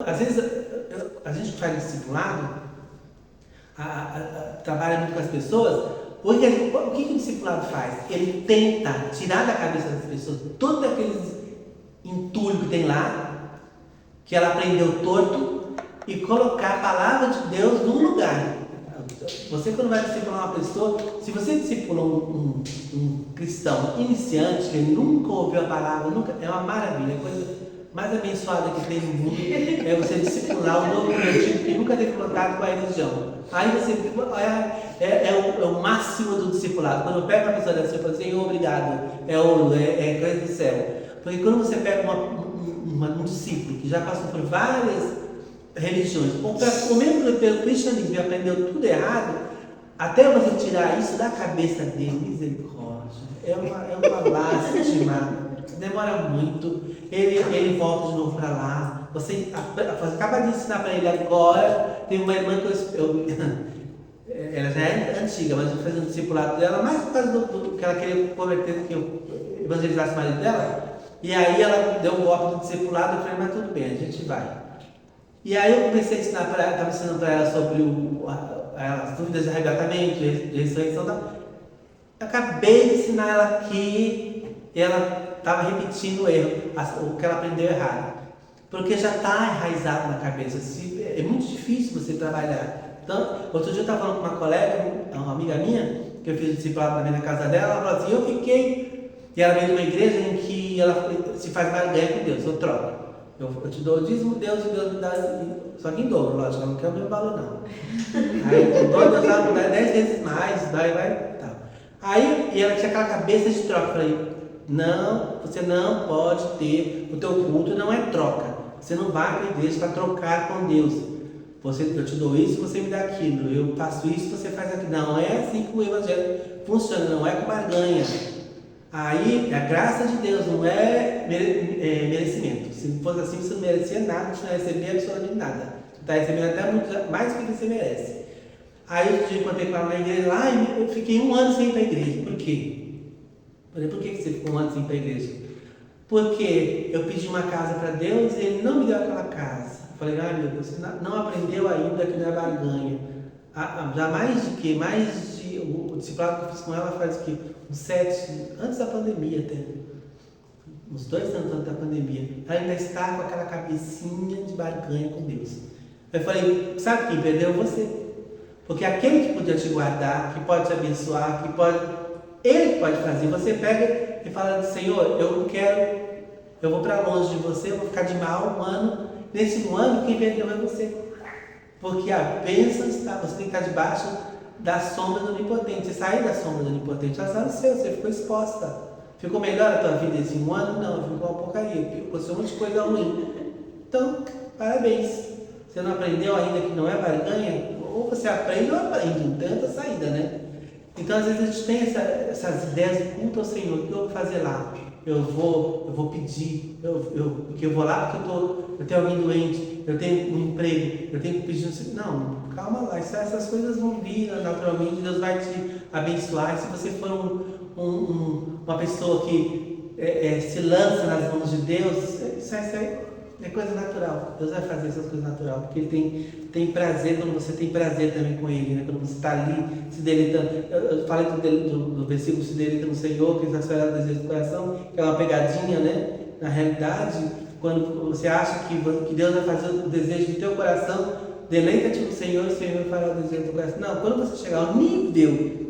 às vezes, a gente faz discipulado, trabalha muito com as pessoas, o que o discipulado faz? Ele tenta tirar da cabeça das pessoas todos aqueles entulhos que tem lá, que ela aprendeu torto, e colocar a palavra de Deus num lugar. Você, quando vai discipular uma pessoa, se você discipula um cristão iniciante, que nunca ouviu a palavra, é uma maravilha, a coisa mais abençoada que tem no mundo é você discipular um novo convertido que nunca teve contato com a religião. Aí você é o máximo do discipulado. Quando eu pego uma pessoa dessa, eu falo, Senhor, obrigado, é coisa do céu. Porque quando você pega um discípulo que já passou por várias religiões, ou mesmo pelo cristianismo e aprendeu tudo errado, até você tirar isso da cabeça dele, misericórdia, é uma lástima, demora muito, ele volta de novo para lá, você acaba de ensinar para ele agora. Tem uma irmã que ela já é antiga, mas eu fiz um discipulado dela, mais por causa do que ela queria converter, que eu evangelizasse o marido dela, e aí ela deu um golpe do discipulado, eu falei, mas tudo bem, a gente vai. E aí eu comecei a ensinar para ela, estava ensinando para ela sobre as dúvidas de arrebatamento, de ressurreição. Eu acabei de ensinar ela aqui, e ela estava repetindo o erro, o que ela aprendeu errado. Porque já está enraizado na cabeça. É muito difícil você trabalhar. Então, outro dia eu estava falando com uma colega, uma amiga minha, que eu fiz o discipulado também na casa dela, ela falou assim, eu fiquei, e ela veio de uma igreja em que ela se faz barganha com Deus, eu troco. Eu te dou o dízimo, Deus me dá, só que em dobro, lógico, eu não quero o meu valor não. Aí eu dou, Deus vai me dar 10 vezes mais, vai, tal. Aí, e ela tinha aquela cabeça de troca, eu falei, não, você não pode ter, o teu culto não é troca, você não vai para a igreja para trocar com Deus. Eu te dou isso, você me dá aquilo, eu faço isso, você faz aquilo. Não é assim que o evangelho funciona, não é com barganha. Aí, a graça de Deus não é merecimento. Se fosse assim, você não merecia nada, você não recebia absolutamente nada. Você está recebendo até muito mais do que você merece. Aí eu encontrei com ela na igreja, eu fiquei 1 ano sem ir para a igreja. Por quê? Eu falei, por que você ficou 1 ano sem ir para a igreja? Porque eu pedi uma casa para Deus e Ele não me deu aquela casa. Eu falei, meu Deus, você não aprendeu ainda que não é barganha. Já o discipulado que eu fiz com ela faz o quê? Uns 7, antes da pandemia até. Uns 2 anos antes da pandemia. Ela ainda está com aquela cabecinha de barganha com Deus. Eu falei, sabe quem perdeu? Você. Porque aquele que podia te guardar, que pode te abençoar, Ele pode fazer. Você pega e fala, Senhor, eu vou para longe de você, eu vou ficar de mal 1 ano. Nesse 1 ano, quem perdeu é você. Porque a bênção está, você tem que estar debaixo da sombra do Onipotente. Você saiu da sombra do Onipotente, ela saiu do seu, você ficou exposta. Ficou melhor a tua vida esse 1 ano? Não, ficou uma porcaria, aconteceu um monte de coisa ruim. Então, parabéns. Você não aprendeu ainda que não é barganha? Ou você aprende ou aprende, não tem outra saída, né? Então, às vezes a gente tem essas ideias de culto ao Senhor. O que eu vou fazer lá? Eu vou pedir, porque eu vou lá porque eu tenho alguém doente, eu tenho um emprego, eu tenho que pedir. Não, calma lá, essas coisas vão vir naturalmente, Deus vai te abençoar. E se você for uma pessoa que se lança nas mãos de Deus, isso é coisa natural. Deus vai fazer essas coisas naturais, porque Ele tem prazer quando você tem prazer também com Ele, né? Quando você está ali se deleitando. Eu falei do versículo se deleita no Senhor, que satisfará o desejo do coração, que é uma pegadinha, né? Na realidade, quando você acha que Deus vai fazer o desejo do teu coração, deleita-te no Senhor, o Senhor fará o desejo do coração. Não, quando você chegar ao nível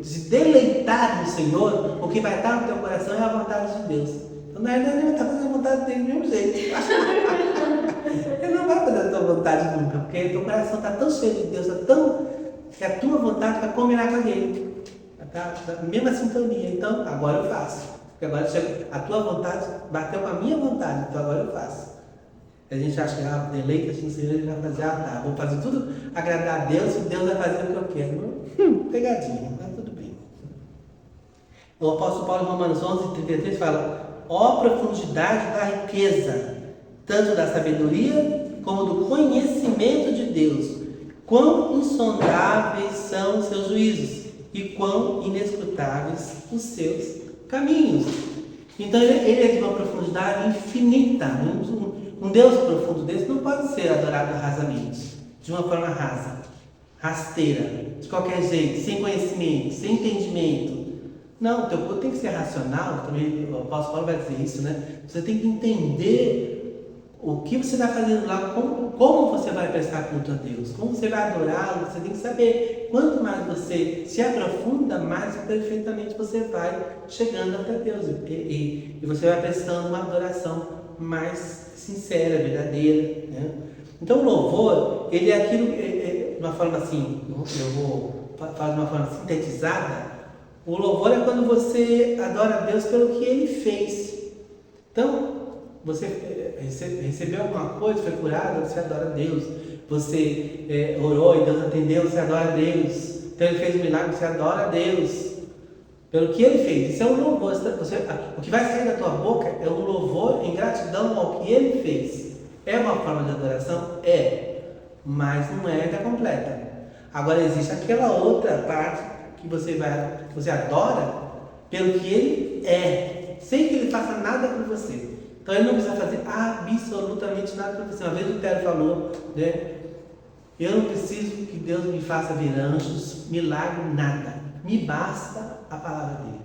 de se deleitar no Senhor, o que vai estar no teu coração é a vontade de Deus. Então, na realidade, Ele vai estar fazendo a vontade dele do mesmo jeito. Ele não vai fazer a tua vontade nunca, porque o teu coração está tão cheio de Deus, que a tua vontade vai combinar com a dele. Está na mesma sintonia. Então, agora eu faço. Porque agora a tua vontade bateu com a minha vontade, então agora eu faço. A gente acha que deleita-se no Senhor, Ele vai fazer, vou fazer tudo agradar a Deus, e Deus vai fazer o que eu quero. Pegadinha, mas tudo bem. O apóstolo Paulo, em Romanos 11:33, fala: ó profundidade da riqueza, tanto da sabedoria como do conhecimento de Deus, quão insondáveis são os seus juízos e quão inescrutáveis os seus caminhos. Então ele é de uma profundidade infinita, um Deus profundo desse não pode ser adorado rasamente, de uma forma rasa, rasteira, de qualquer jeito, sem conhecimento, sem entendimento. Não, o teu culto tem que ser racional, também o apóstolo Paulo vai dizer isso, né? Você tem que entender o que você está fazendo lá, como você vai prestar culto a Deus, como você vai adorá-lo. Você tem que saber. Quanto mais você se aprofunda, mais perfeitamente você vai chegando até Deus. E você vai prestando uma adoração mais sincera, verdadeira, né? Então o louvor, ele é aquilo, de uma forma assim, eu vou fazer de uma forma sintetizada. O louvor é quando você adora a Deus pelo que Ele fez. Então, você recebeu alguma coisa, foi curado, você adora a Deus. Você orou e Deus atendeu, você adora a Deus. Então Ele fez um milagre, você adora a Deus pelo que Ele fez. Isso é um louvor. O que vai sair da tua boca é um louvor em gratidão ao que Ele fez. É uma forma de adoração? É, mas não é ainda completa. Agora existe aquela outra parte que você adora pelo que Ele é, sem que Ele faça nada por você. Então Ele não precisa fazer absolutamente nada por você. Uma vez o Tero falou, né? Eu não preciso que Deus me faça ver anjos, milagre, nada. Me basta a palavra dele.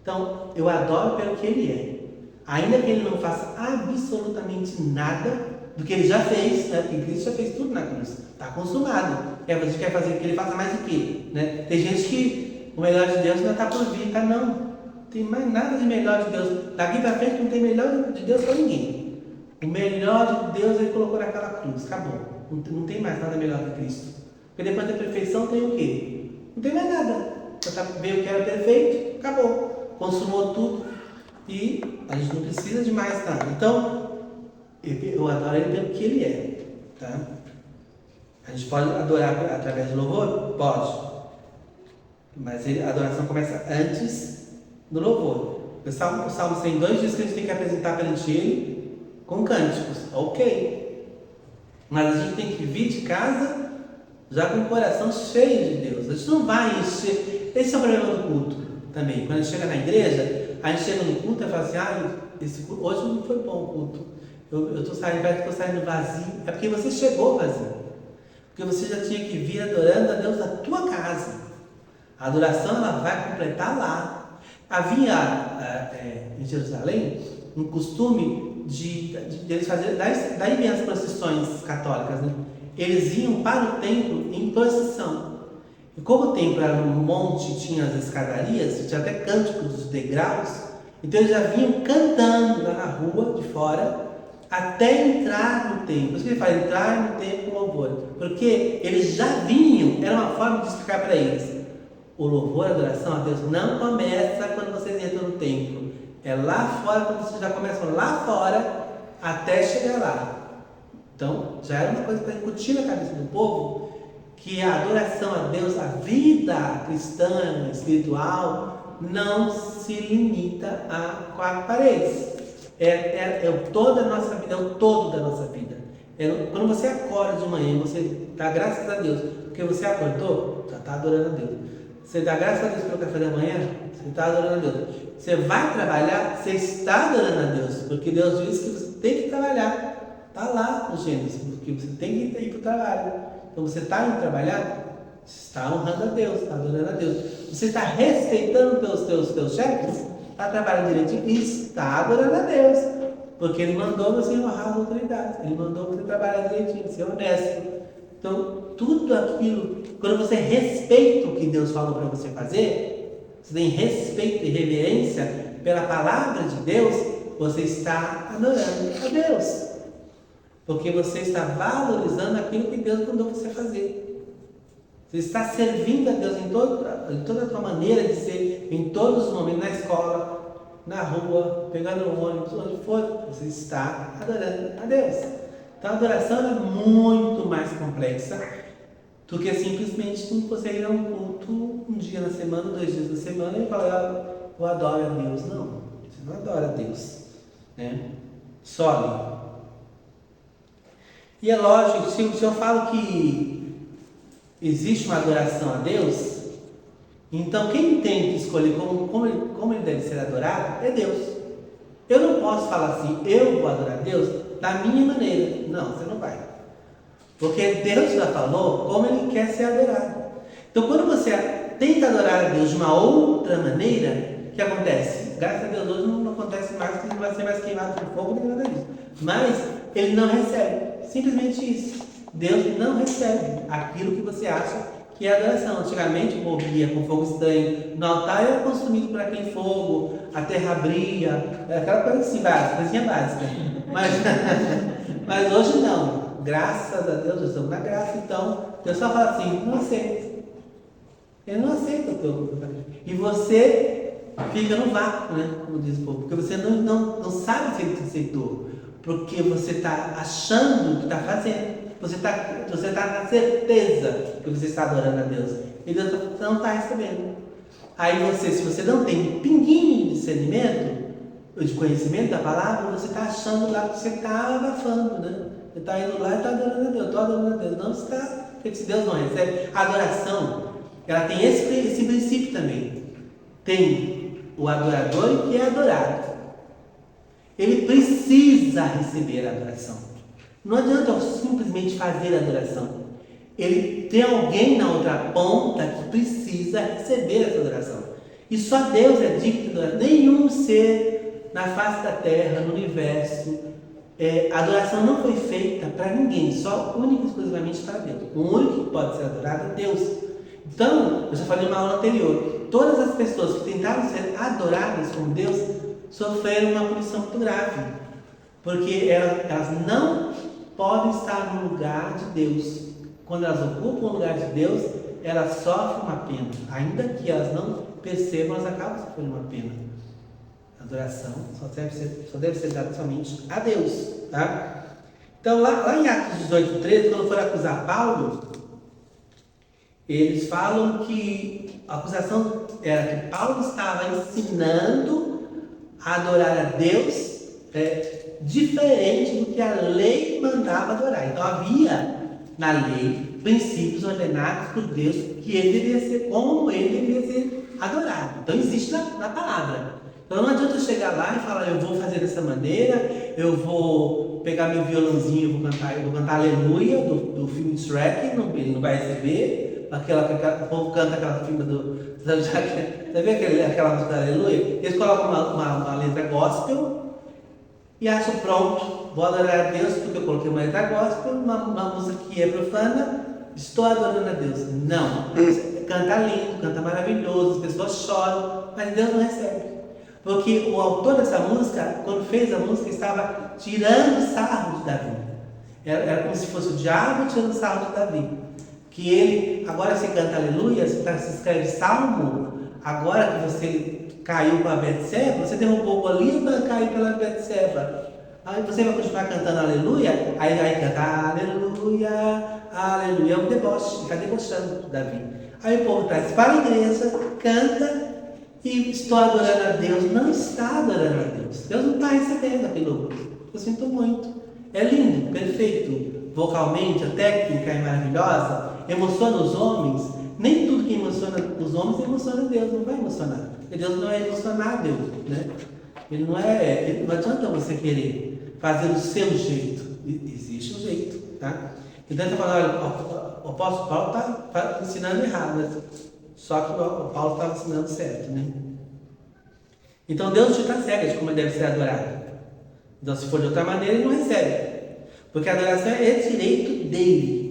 Então eu adoro pelo que Ele é, ainda que Ele não faça absolutamente nada do que Ele já fez, né? Porque Cristo já fez tudo na cruz, está consumado. E a gente quer fazer que Ele faça mais o quê? Né? Tem gente que o melhor de Deus ainda está por vir, tá? Não tem mais nada de melhor de Deus. Daqui para frente não tem melhor de Deus para ninguém. O melhor de Deus Ele colocou naquela cruz, acabou. Não tem mais nada melhor que Cristo. Porque depois da perfeição tem o quê? Não tem mais nada. Você veio o que era perfeito, acabou. Consumou tudo e a gente não precisa de mais nada. Então, eu adoro Ele pelo que Ele é, tá? A gente pode adorar através do louvor? Pode. Mas a adoração começa antes do louvor. O Salmo 102 diz que a gente tem que apresentar perante Ele com cânticos. Ok. Mas a gente tem que vir de casa já com o coração cheio de Deus. A gente não vai encher. Esse é o problema do culto também. Quando a gente chega na igreja, a gente chega no culto e fala assim, hoje não foi bom o culto. Eu estou saindo, parece que estou saindo vazio. É porque você chegou vazio. Porque você já tinha que vir adorando a Deus na tua casa. A adoração ela vai completar lá. Havia em Jerusalém um costume de eles fazerem, daí vem as procissões católicas, né? Eles iam para o templo em procissão. E como o templo era num monte, tinha as escadarias, tinha até cânticos dos degraus, então eles já vinham cantando lá na rua de fora até entrar no templo. Por isso que ele fala, entrar no templo com louvor. Porque eles já vinham, era uma forma de explicar para eles. O louvor, a adoração a Deus não começa quando vocês entram no templo. É lá fora, quando vocês já começam lá fora, até chegar lá. Então, já era uma coisa para incutir na cabeça do povo, que a adoração a Deus, a vida cristã, espiritual, não se limita a quatro paredes. É toda a nossa vida, é o todo da nossa vida. Quando você acorda de manhã, você dá graças a Deus, porque você acordou, já está adorando a Deus. Você dá graças a Deus pelo café da manhã, você está adorando a Deus. Você vai trabalhar, você está adorando a Deus, porque Deus disse que você tem que trabalhar. Está lá no Gênesis, porque você tem que ir para o trabalho. Então você está indo trabalhar, você está honrando a Deus, está adorando a Deus. Você está respeitando os teus chefes, está trabalhando direitinho e está adorando a Deus. Porque Ele mandou você honrar as autoridades, Ele mandou você trabalhar direitinho, ser honesto. Então, tudo aquilo, quando você respeita o que Deus falou para você fazer, você tem respeito e reverência pela palavra de Deus, você está adorando a Deus. Porque você está valorizando aquilo que Deus mandou você fazer. Você está servindo a Deus em toda a tua maneira de ser, em todos os momentos, na escola, na rua, pegando um ônibus, onde for, você está adorando a Deus. Então a adoração é muito mais complexa do que simplesmente você ir a um culto um dia na semana, 2 dias na semana e falar, eu adoro a Deus. Não, você não adora a Deus, né? Só ali. E é lógico, se eu falo que existe uma adoração a Deus, então quem tem que escolher como ele deve ser adorado é Deus. Eu não posso falar assim, eu vou adorar a Deus, da minha maneira. Não, você não vai. Porque Deus já falou como Ele quer ser adorado. Então, quando você tenta adorar a Deus de uma outra maneira, o que acontece? Graças a Deus, hoje não acontece mais, que não vai ser mais queimado por fogo, nem nada disso. Mas Ele não recebe. Simplesmente isso. Deus não recebe aquilo que você acha que é adoração. Antigamente o povo ia com fogo estranho no altar e era consumido por aquele fogo, a terra abria, aquela coisa assim básica, coisinha básica. Mas hoje não. Graças a Deus, nós estamos na graça, então Deus só fala assim, não aceita. Ele não aceita o teu. E você fica no vácuo, né? Como diz o povo, porque você não sabe se ele te aceitou. Porque você está achando que está fazendo. Você tá na certeza que você está adorando a Deus. E Deus não está recebendo. Aí se você não tem um pinguinho de discernimento, de conhecimento da palavra, você está achando lá que você está abafando, né? Você está indo lá e está adorando a Deus. Estou adorando a Deus. Não está. Porque se Deus não recebe, a adoração, ela tem esse princípio também. Tem o adorador e o que é adorado. Ele precisa receber a adoração. Não adianta eu simplesmente fazer a adoração. Ele tem alguém na outra ponta que precisa receber essa adoração. E só Deus é digno de adorar. Nenhum ser na face da terra, no universo, a adoração não foi feita para ninguém, só única e exclusivamente para Deus. O único que pode ser adorado é Deus. Então, eu já falei numa aula anterior, todas as pessoas que tentaram ser adoradas como Deus sofreram uma punição muito grave, porque elas não podem estar no lugar de Deus. Quando elas ocupam o lugar de Deus, elas sofrem uma pena, ainda que elas não percebam, elas acabam sofrendo uma pena. A adoração só deve ser dada somente a Deus, tá? Então, lá em Atos 18:13, quando foram acusar Paulo, eles falam que a acusação era que Paulo estava ensinando a adorar a Deus diferente do que a lei mandava adorar. Então havia na lei princípios ordenados por Deus que ele deveria ser, como ele deveria ser adorado. Então existe na palavra. Então não adianta eu chegar lá e falar, eu vou fazer dessa maneira, eu vou pegar meu violãozinho, eu vou cantar Aleluia do filme Shrek, ele não vai receber. O povo canta aquela filme do. Sabe aquela música da Aleluia? Eles colocam uma letra gospel e acham pronto, vou adorar a Deus porque eu coloquei uma letra gospel, uma música que é profana, estou adorando a Deus. Não, canta lindo, canta maravilhoso, as pessoas choram, mas Deus não recebe. Porque o autor dessa música, quando fez a música, estava tirando sarro de Davi. Era como se fosse o diabo tirando sarro de Davi. Que ele, agora você canta aleluia, você escreve salmo, agora que você caiu com a Betseba, você derrubou Golias e caiu pela Betseba. Aí você vai continuar cantando aleluia, aí vai cantar aleluia, aleluia, é um deboche, fica debochando Davi. Aí o povo traz para a igreja, canta e estou adorando a Deus. Não está adorando a Deus. Deus não está recebendo aquele louvor. Eu sinto muito. É lindo, perfeito, vocalmente, a técnica é maravilhosa, emociona os homens. Nem tudo que emociona os homens emociona Deus, não vai emocionar. Porque Deus não é emocionável, né? Ele não adianta você querer fazer do seu jeito. Existe um jeito, tá? Então ele está falando, olha, o apóstolo Paulo está ensinando errado, né? Só que o Paulo estava ensinando certo, né? Então Deus te dá regras de como ele deve ser adorado. Então se for de outra maneira, ele não recebe. Porque a adoração é direito dele.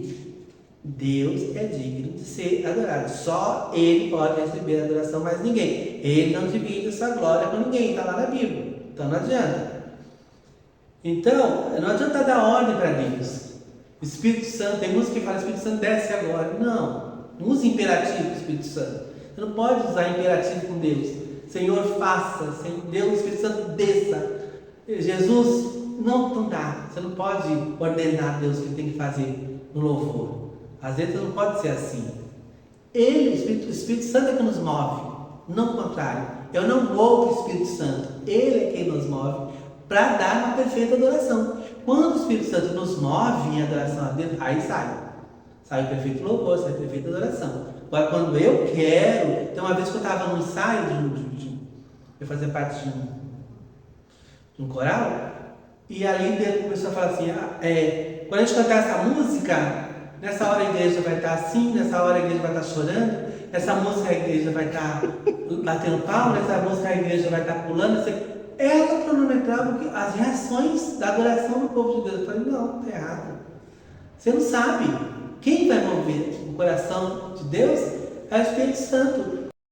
Deus é digno de ser adorado. Só Ele pode receber a adoração, mais ninguém. Ele não divide essa glória com ninguém, está lá na Bíblia. Então não adianta. Então, não adianta dar ordem para Deus. Espírito Santo, tem música que fala, Espírito Santo desce agora. Não use imperativo com o Espírito Santo. Você não pode usar imperativo com Deus. Senhor, faça. Senhor, Deus, o Espírito Santo desça. Jesus, não dá. Você não pode ordenar a Deus o que ele tem que fazer no louvor. Às vezes não pode ser assim. Ele, o Espírito Santo é que nos move, não o contrário. Eu não vou para o Espírito Santo, ele é quem nos move para dar uma perfeita adoração. Quando o Espírito Santo nos move em adoração a Deus, aí sai o perfeito louvor, sai a perfeita adoração. Agora, quando eu quero, tem uma vez que eu estava no ensaio eu fazia parte de um coral, E ali Deus começou a falar assim, quando a gente cantar essa música, nessa hora a igreja vai estar assim, nessa hora a igreja vai estar chorando, nessa música a igreja vai estar batendo palma, nessa música a igreja vai estar pulando. Ela cronometrava as reações da adoração do povo de Deus. Eu falei, não, está errado. Você não sabe. Quem vai mover o coração de Deus é o Espírito Santo.